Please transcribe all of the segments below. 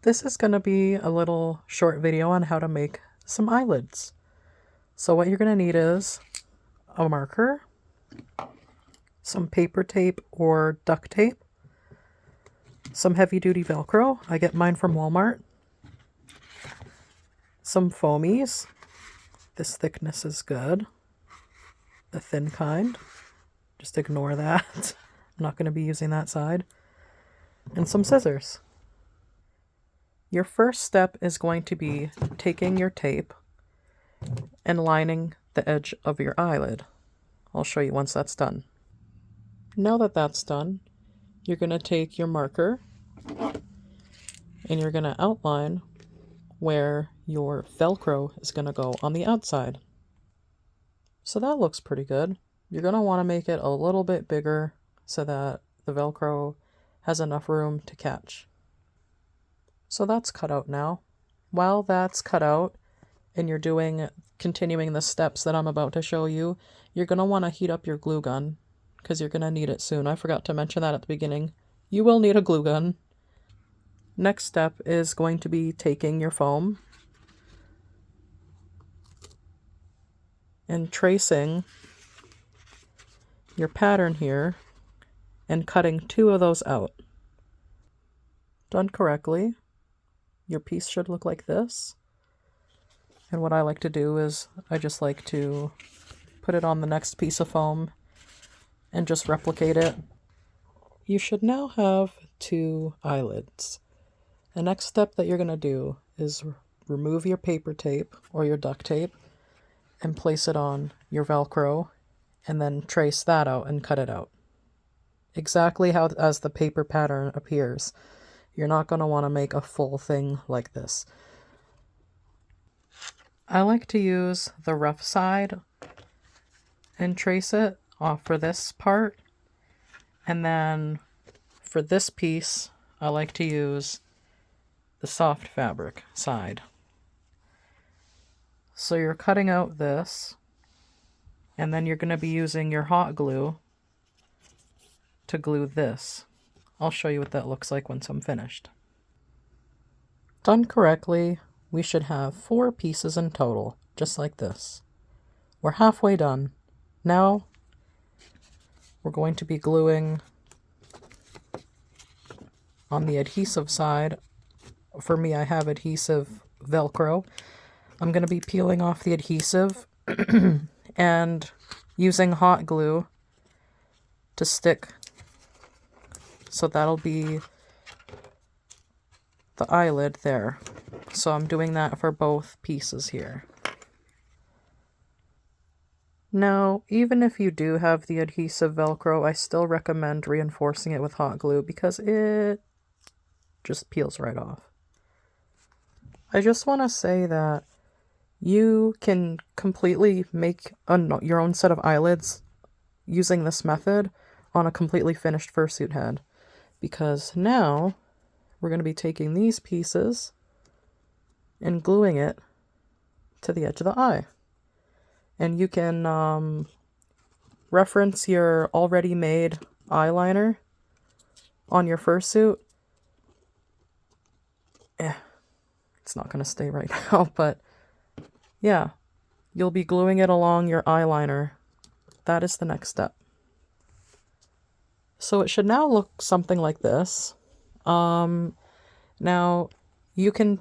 This is going to be a little short video on how to make some eyelids. So what you're going to need is a marker, some paper tape or duct tape, some heavy-duty Velcro. I get mine from Walmart. Some foamies. This thickness is good. The thin kind. Just ignore that. I'm not going to be using that side. And some scissors. Your first step is going to be taking your tape and lining the edge of your eyelid. I'll show you once that's done. Now that that's done, you're going to take your marker and you're going to outline where your Velcro is going to go on the outside. So that looks pretty good. You're going to want to make it a little bit bigger so that the Velcro has enough room to catch. So that's cut out now. While that's cut out and you're continuing the steps that I'm about to show you, you're going to want to heat up your glue gun because you're going to need it soon. I forgot to mention that at the beginning. You will need a glue gun. Next step is going to be taking your foam and tracing your pattern here and cutting 2 of those out. Done correctly, your piece should look like this. And what I like to do is I just like to put it on the next piece of foam and just replicate it. You should now have 2 eyelids. The next step that you're going to do is remove your paper tape or your duct tape and place it on your Velcro and then trace that out and cut it out. Exactly how as the paper pattern appears. You're not going to want to make a full thing like this. I like to use the rough side and trace it off for this part. And then for this piece, I like to use the soft fabric side. So you're cutting out this, and then you're going to be using your hot glue to glue this. I'll show you what that looks like once I'm finished. Done correctly, we should have 4 pieces in total, just like this. We're halfway done. Now, we're going to be gluing on the adhesive side. For me, I have adhesive Velcro. I'm going to be peeling off the adhesive and using hot glue to stick. So that'll be the eyelid there. So I'm doing that for both pieces here. Now, even if you do have the adhesive Velcro, I still recommend reinforcing it with hot glue because it just peels right off. I just want to say that you can completely make your own set of eyelids using this method on a completely finished fursuit head. Because now we're going to be taking these pieces and gluing it to the edge of the eye. And you can reference your already made eyeliner on your fursuit. It's not going to stay right now, but yeah, you'll be gluing it along your eyeliner. That is the next step. So it should now look something like this. Now you can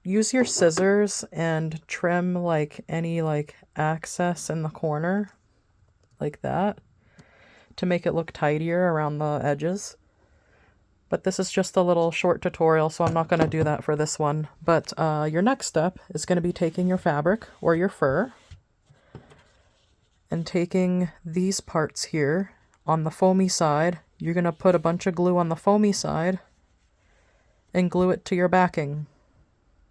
use your scissors and trim like any excess in the corner like that to make it look tidier around the edges. But this is just a little short tutorial, so I'm not going to do that for this one. But your next step is going to be taking your fabric or your fur and taking these parts here. On the foamy side, you're going to put a bunch of glue on the foamy side and glue it to your backing.